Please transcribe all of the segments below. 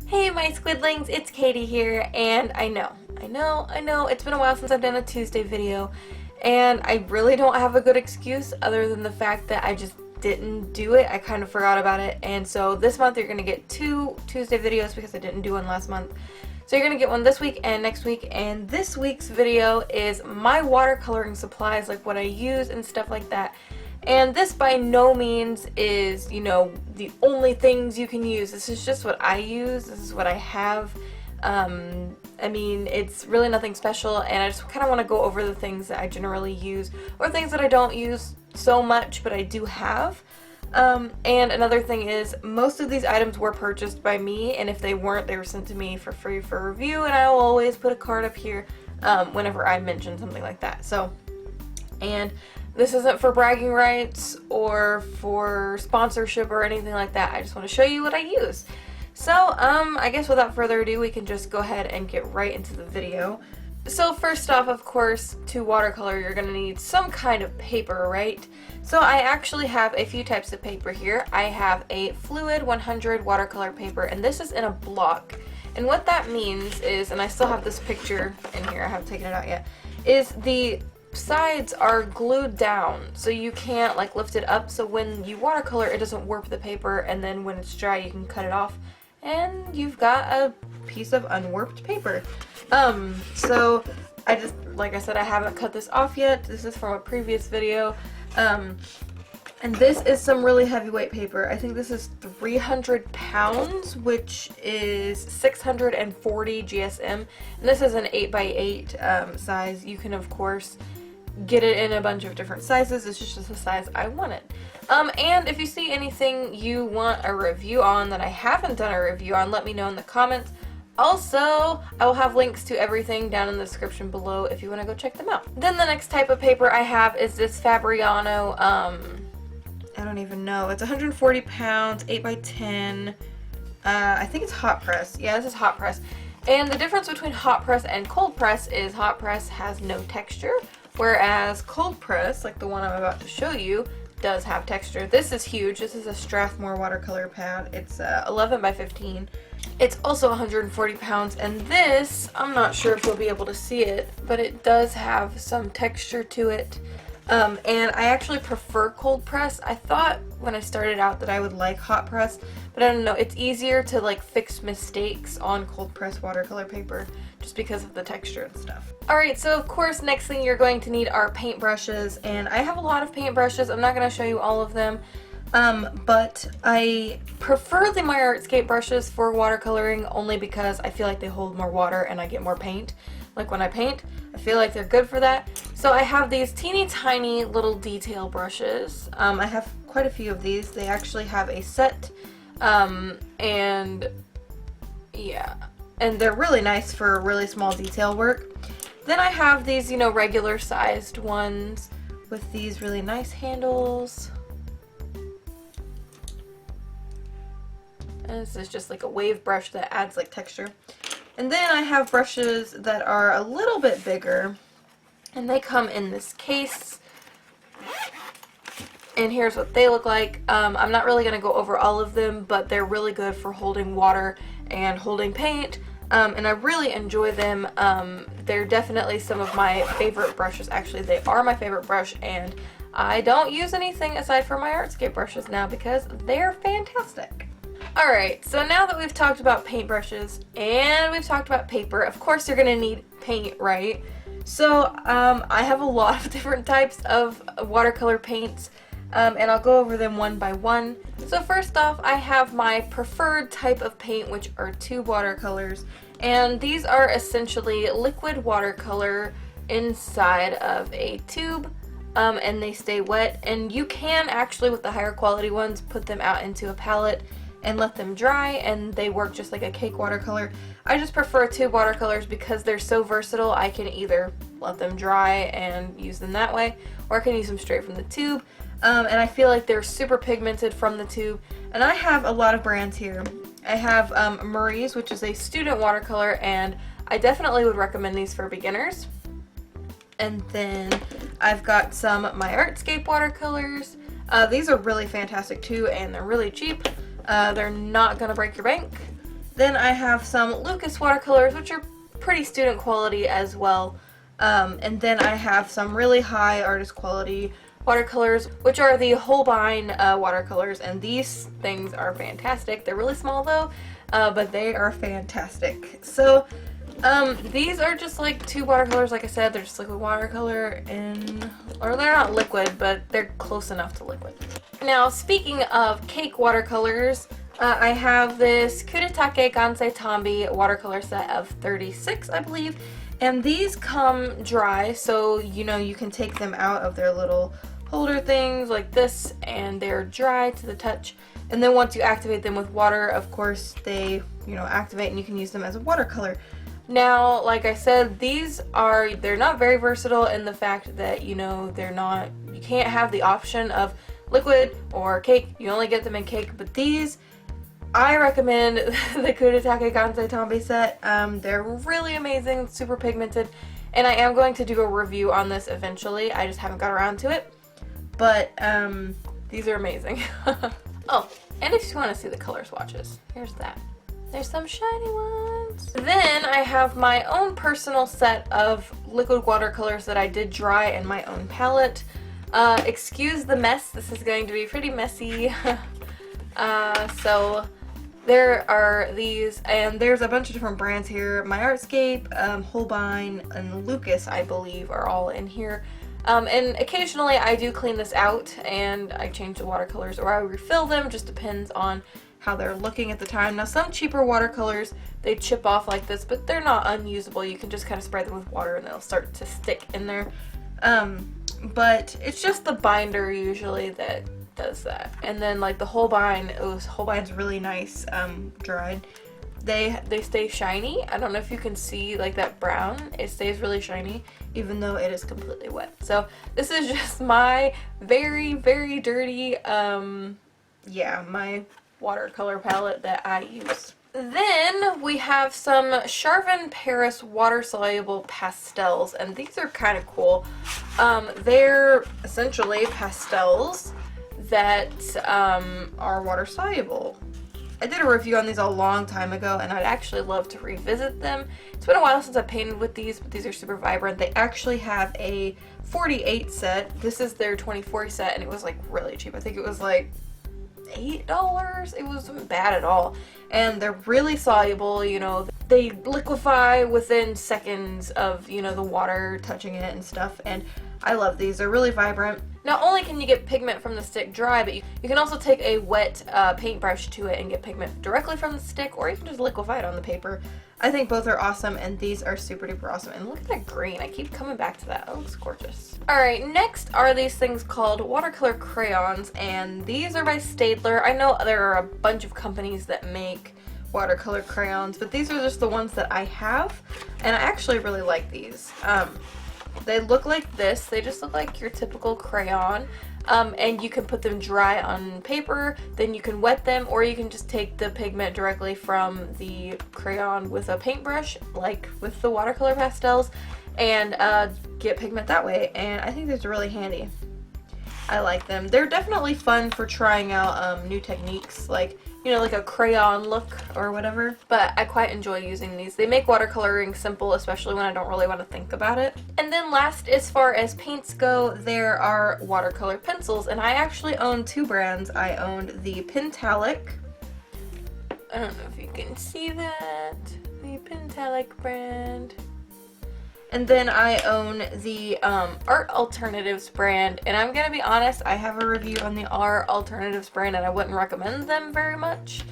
Hey my Squidlings, it's Katie here, and I know, it's been a while since I've done a Tuesday video, and I really don't have a good excuse other than the fact that I just didn't do it. I kind of forgot about it, and so this month you're going to get 2 Tuesday videos because I didn't do one last month. So you're going to get one this week and next week, and this week's video is my watercoloring supplies, like what I use and stuff like that. And this by no means is, you know, the only things you can use. This is just what I use. This is what I have. I mean, it's really nothing special, and I just kind of want to go over the things that I generally use, or things that I don't use so much, but I do have. And another thing is, most of these items were purchased by me, and if they weren't, they were sent to me for free for review, and I will always put a card up here whenever I mention something like that. So, and this isn't for bragging rights or for sponsorship or anything like that. I just want to show you what I use. So, I guess without further ado, we can just go ahead and get right into the video. So first off, of course, to watercolor, you're going to need some kind of paper, right? So I actually have a few types of paper here. I have a fluid 100 watercolor paper, and this is in a block. And what that means is, and I still have this picture in here, I haven't taken it out yet, is the sides are glued down, so you can't like lift it up, so when you watercolor it doesn't warp the paper, and then when it's dry you can cut it off and you've got a piece of unwarped paper. So I just, like I said, I haven't cut this off yet. This is from a previous video. And this is some really heavyweight paper. I think this is 300 pounds, which is 640 GSM. And this is an 8x8 size. You can, of course, get it in a bunch of different sizes. It's just the size I want it. And if you see anything you want a review on that I haven't done a review on, let me know in the comments. Also, I will have links to everything down in the description below if you want to go check them out. Then the next type of paper I have is this Fabriano, I don't even know. It's 140 pounds, 8x10. I think it's hot press. Yeah, this is hot press. And the difference between hot press and cold press is hot press has no texture, whereas cold press, like the one I'm about to show you, does have texture. This is huge. This is a Strathmore watercolor pad. It's 11 by 15. It's also 140 pounds, and this, I'm not sure if you'll be able to see it, but it does have some texture to it. And I actually prefer cold press. I thought when I started out that I would like hot press, but I don't know, it's easier to like fix mistakes on cold press watercolor paper just because of the texture and stuff. Alright, so of course next thing you're going to need are paintbrushes, and I have a lot of paintbrushes. I'm not going to show you all of them, but I prefer the My Artscape brushes for watercoloring only because I feel like they hold more water and I get more paint. Like when I paint, I feel like they're good for that. So I have these teeny tiny little detail brushes. I have quite a few of these. They actually have a set, and yeah, and they're really nice for really small detail work. Then I have these, you know, regular sized ones with these really nice handles. And this is just like a wave brush that adds like texture. And then I have brushes that are a little bit bigger, and they come in this case, and here's what they look like. I'm not really going to go over all of them, but they're really good for holding water and holding paint, and I really enjoy them. They're definitely some of my favorite brushes. Actually, they are my favorite brush, and I don't use anything aside from My Artscape brushes now because they're fantastic. Alright, so now that we've talked about paintbrushes and we've talked about paper, of course you're going to need paint, right? So I have a lot of different types of watercolor paints, and I'll go over them one by one. So first off, I have my preferred type of paint, which are tube watercolors, and these are essentially liquid watercolor inside of a tube. And they stay wet, and you can actually, with the higher quality ones, put them out into a palette and let them dry, and they work just like a cake watercolor. I just prefer tube watercolors because they're so versatile. I can either let them dry and use them that way, or I can use them straight from the tube, and I feel like they're super pigmented from the tube. And I have a lot of brands here. I have Marie's, which is a student watercolor, and I definitely would recommend these for beginners. And then I've got some My Artscape watercolors. These are really fantastic too, and they're really cheap. They're not gonna break your bank. Then I have some Lucas watercolors, which are pretty student quality as well. And then I have some really high artist quality watercolors, which are the Holbein watercolors, and these things are fantastic. They're really small though, but they are fantastic. So these are just like two watercolors. Like I said, they're just liquid watercolor, or they're not liquid, but they're close enough to liquid. Now, speaking of cake watercolors, I have this Kuretake Gansei Tambi watercolor set of 36, I believe, and these come dry, so you know you can take them out of their little holder things like this, and they're dry to the touch. And then once you activate them with water, of course, they, you know, activate and you can use them as a watercolor. Now, like I said, they're not very versatile in the fact that, you know, you can't have the option of liquid or cake. You only get them in cake, but these, I recommend the Kuretake Gansei Tambi set. They're really amazing, super pigmented, and I am going to do a review on this eventually. I just haven't got around to it, but these are amazing. Oh, and if you want to see the color swatches, here's that. There's some shiny ones. Then I have my own personal set of liquid watercolors that I did dry in my own palette. Excuse the mess, this is going to be pretty messy. So there are these, and there's a bunch of different brands here. My Artscape, Holbein, and Lucas, I believe, are all in here. And occasionally I do clean this out and I change the watercolors, or I refill them, just depends on how they're looking at the time. Now, some cheaper watercolors, they chip off like this, but they're not unusable. You can just kind of spray them with water and they'll start to stick in there. But it's just the binder usually that does that. And then like the Holbein's really nice dried. They stay shiny. I don't know if you can see like that brown. It stays really shiny even though it is completely wet. So this is just my very, very dirty, my watercolor palette that I use. Then we have some Charvin Paris water-soluble pastels, and these are kind of cool. They're essentially pastels that are water-soluble. I did a review on these a long time ago, and I'd actually love to revisit them. It's been a while since I painted with these, but these are super vibrant. They actually have a 48 set. This is their 24 set, and it was like really cheap. I think it was like $8. It wasn't bad at all. And they're really soluble, you know. They liquefy within seconds of, you know, the water touching it and stuff, and I love these. They're really vibrant. Not only can you get pigment from the stick dry, but you can also take a wet paintbrush to it and get pigment directly from the stick, or you can just liquefy it on the paper. I think both are awesome, and these are super duper awesome. And look at that green. I keep coming back to that. That looks gorgeous. Alright, next are these things called watercolor crayons, and these are by Staedtler. I know there are a bunch of companies that make watercolor crayons, but these are just the ones that I have, and I actually really like these. They look like this. They just look like your typical crayon, and you can put them dry on paper, then you can wet them, or you can just take the pigment directly from the crayon with a paintbrush, like with the watercolor pastels, and get pigment that way. And I think these are really handy. I like them. They're definitely fun for trying out new techniques, like, you know, like a crayon look or whatever, but I quite enjoy using these. They make watercoloring simple, especially when I don't really want to think about it. And then last, as far as paints go, there are watercolor pencils, and I actually own two brands. I owned the Pentalic. I don't know if you can see that. The Pentalic brand. And then I own the Art Alternatives brand, and I'm gonna be honest, I have a review on the Art Alternatives brand and I wouldn't recommend them very much.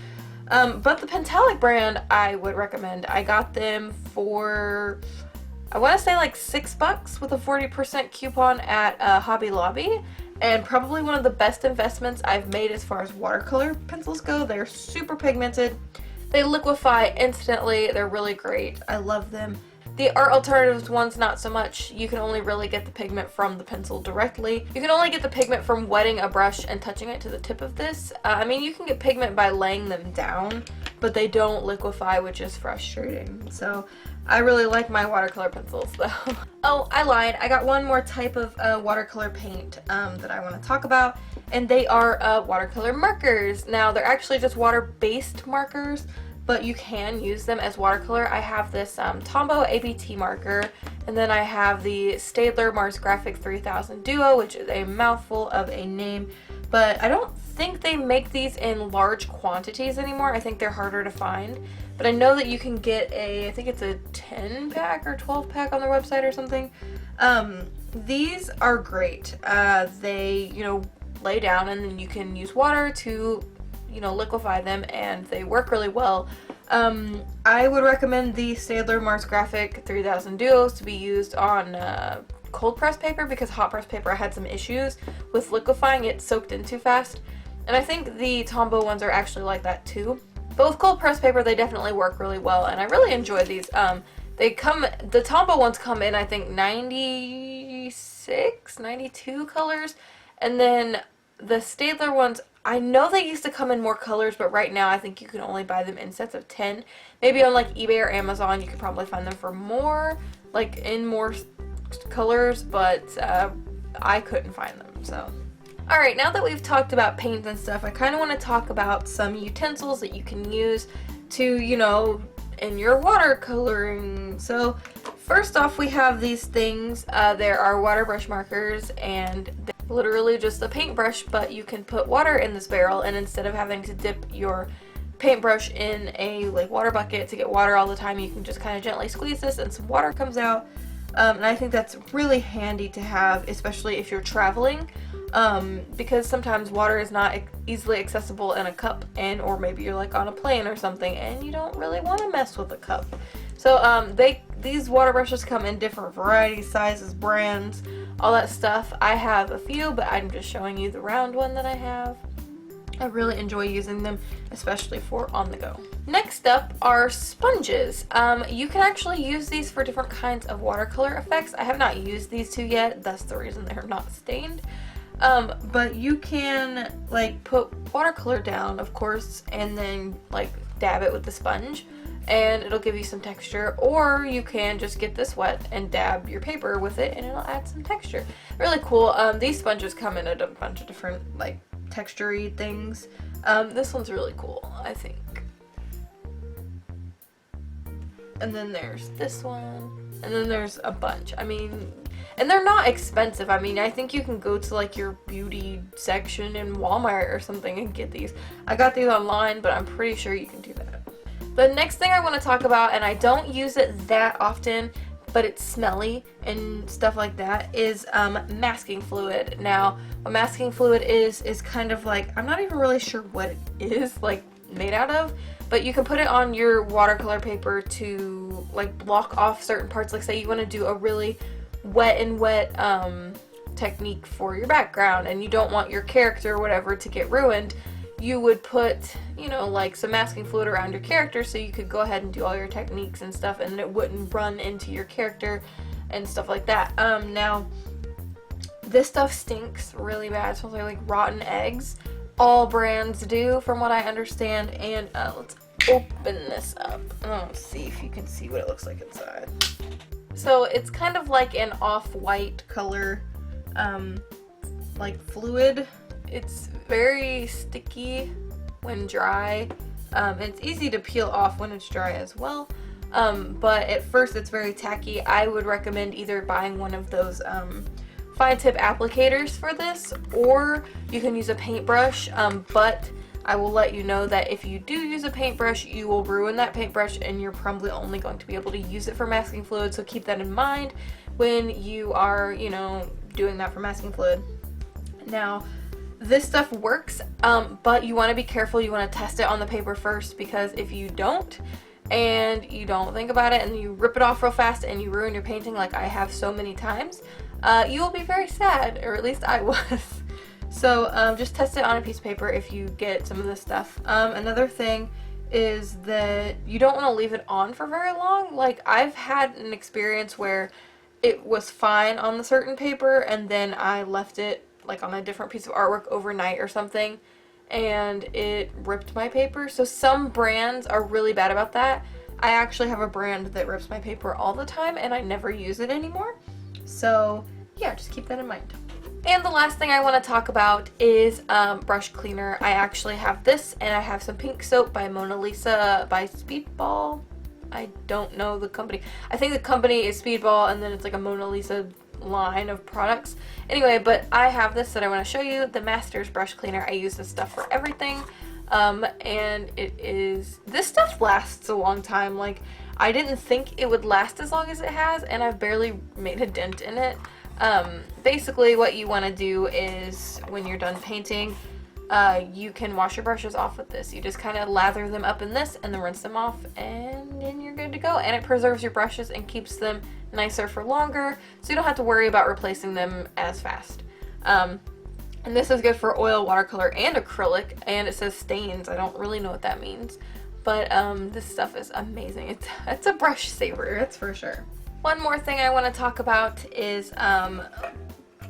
But the Pentalic brand I would recommend. I got them for, I want to say like $6 with a 40% coupon at Hobby Lobby, and probably one of the best investments I've made as far as watercolor pencils go. They're super pigmented. They liquefy instantly. They're really great. I love them. The Art Alternatives ones, not so much. You can only really get the pigment from the pencil directly. You can only get the pigment from wetting a brush and touching it to the tip of this. I mean, you can get pigment by laying them down, but they don't liquefy, which is frustrating. So I really like my watercolor pencils though. Oh, I lied. I got one more type of watercolor paint that I want to talk about, and they are watercolor markers. Now, they're actually just water-based markers, but you can use them as watercolor. I have this Tombow ABT marker, and then I have the Staedtler Mars Graphic 3000 Duo, which is a mouthful of a name, but I don't think they make these in large quantities anymore. I think they're harder to find, but I know that you can get I think it's a 10 pack or 12 pack on their website or something. These are great. They, lay down, and then you can use water to, liquefy them, and they work really well. I would recommend the Staedtler Mars Graphic 3000 Duos to be used on cold press paper, because hot press paper I had some issues with liquefying. It soaked in too fast, and I think the Tombow ones are actually like that too. But with cold press paper, they definitely work really well, and I really enjoy these. The Tombow ones come in, I think, 96, 92 colors, and then the Staedtler ones, I know they used to come in more colors, but right now I think you can only buy them in sets of 10. Maybe on like eBay or Amazon you could probably find them for more, like in more colors, but I couldn't find them, so. Alright, now that we've talked about paints and stuff, I kind of want to talk about some utensils that you can use to, in your watercoloring. So first off, we have these things. There are water brush markers, and they're literally just a paintbrush, but you can put water in this barrel, and instead of having to dip your paintbrush in a water bucket to get water all the time, you can just kind of gently squeeze this and some water comes out. And I think that's really handy to have, especially if you're traveling, because sometimes water is not easily accessible in a cup, or maybe you're on a plane or something and you don't really want to mess with a cup. So these water brushes come in different varieties, sizes, brands, all that stuff. I have a few, but I'm just showing you the round one that I have. I really enjoy using them, especially for on the go. Next up are sponges. You can actually use these for different kinds of watercolor effects. I have not used these two yet, that's the reason they're not stained. But you can put watercolor down, of course, and then dab it with the sponge, and it'll give you some texture, or you can just get this wet and dab your paper with it and it'll add some texture. Really cool. These sponges come in a bunch of different texture-y things. This one's really cool, I think. And then there's this one, and then there's a bunch. And they're not expensive. I think you can go to your beauty section in Walmart or something and get these. I got these online, but I'm pretty sure you can do that. The next thing I want to talk about, and I don't use it that often, but it's smelly and stuff like that, is masking fluid. Now, what masking fluid is kind of I'm not even really sure what it is made out of, but you can put it on your watercolor paper to block off certain parts. Say you want to do a really wet technique for your background and you don't want your character or whatever to get ruined, you would put some masking fluid around your character so you could go ahead and do all your techniques and stuff, and it wouldn't run into your character and stuff like that. Now this stuff stinks really bad. It smells like rotten eggs. All brands do, from what I understand. And let's open this up. Let's see if you can see what it looks like inside. So it's kind of like an off-white color, fluid. It's very sticky when dry. It's easy to peel off when it's dry as well. But at first it's very tacky. I would recommend either buying one of those fine tip applicators for this, or you can use a paintbrush, but I will let you know that if you do use a paintbrush, you will ruin that paintbrush and you're probably only going to be able to use it for masking fluid, so keep that in mind when you are, doing that for masking fluid. Now, this stuff works, but you want to be careful. You want to test it on the paper first, because if you don't, and you don't think about it, and you rip it off real fast and you ruin your painting like I have so many times, you will be very sad, or at least I was. So just test it on a piece of paper if you get some of this stuff. Another thing is that you don't want to leave it on for very long. I've had an experience where it was fine on the certain paper, and then I left it on a different piece of artwork overnight or something, and it ripped my paper. So some brands are really bad about that. I actually have a brand that rips my paper all the time and I never use it anymore. So yeah, just keep that in mind. And the last thing I want to talk about is brush cleaner. I actually have this, and I have some pink soap by Mona Lisa by Speedball. I don't know the company. I think the company is Speedball, and then it's like a Mona Lisa line of products. Anyway, but I have this that I want to show you, the Masters brush cleaner. I use this stuff for everything, and this stuff lasts a long time. Like, I didn't think it would last as long as it has, and I've barely made a dent in it. Basically what you want to do is, when you're done painting, you can wash your brushes off with this. You just kind of lather them up in this and then rinse them off, and then you're good to go. And it preserves your brushes and keeps them nicer for longer, so you don't have to worry about replacing them as fast. And this is good for oil, watercolor, and acrylic, and it says stains. I don't really know what that means, but this stuff is amazing. It's a brush saver, that's for sure. One more thing I want to talk about is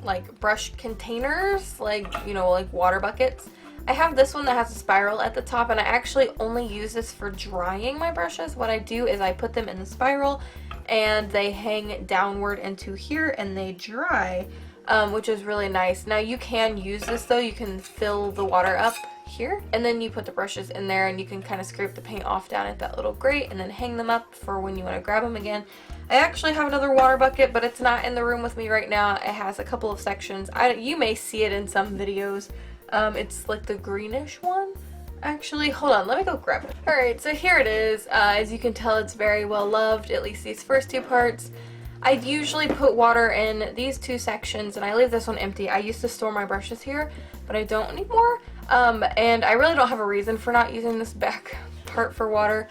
like brush containers, like, you know, like water buckets. I have this one that has a spiral at the top, and I actually only use this for drying my brushes. What I do is I put them in the spiral and they hang downward into here and they dry, which is really nice. Now you can use this though, you can fill the water up here, and then you put the brushes in there and you can kind of scrape the paint off down at that little grate and then hang them up for when you want to grab them again. I actually have another water bucket, but it's not in the room with me right now. It has a couple of sections. You may see it in some videos. It's like the greenish one. Actually, hold on, let me go grab it. Alright, so here it is. As you can tell, it's very well loved, at least these first two parts. I usually put water in these two sections, and I leave this one empty. I used to store my brushes here, but I don't anymore. And I really don't have a reason for not using this back part for water.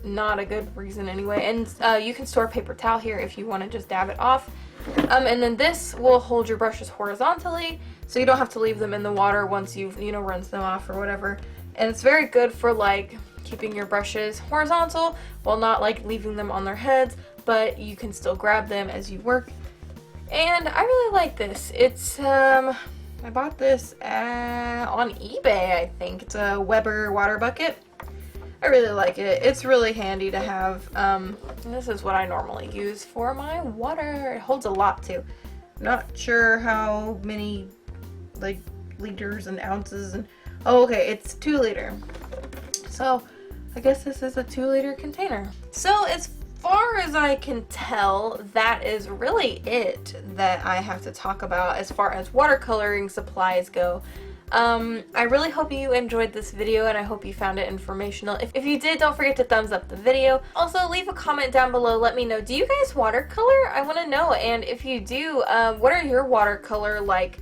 Not a good reason anyway. And you can store paper towel here if you want to just dab it off. And then this will hold your brushes horizontally, so you don't have to leave them in the water once you've, you know, rinsed them off or whatever. And it's very good for like keeping your brushes horizontal while not like leaving them on their heads, but you can still grab them as you work. And I really like this. It's I bought this on eBay, I think. It's a Weber water bucket. I really like it. It's really handy to have. And this is what I normally use for my water. It holds a lot too. Not sure how many like liters and ounces and oh, okay, it's 2 liter. So I guess this is a 2 liter container. So as far as I can tell, that is really it that I have to talk about as far as watercoloring supplies go. I really hope you enjoyed this video, and I hope you found it informational. If you did, don't forget to thumbs up the video. Also, leave a comment down below. Let me know, do you guys watercolor? I want to know. And if you do, what are your watercolor like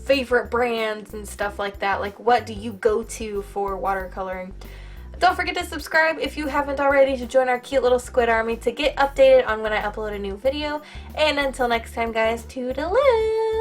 favorite brands and stuff like that? Like, what do you go to for watercoloring? Don't forget to subscribe if you haven't already to join our cute little squid army to get updated on when I upload a new video. And until next time, guys, toodaloo!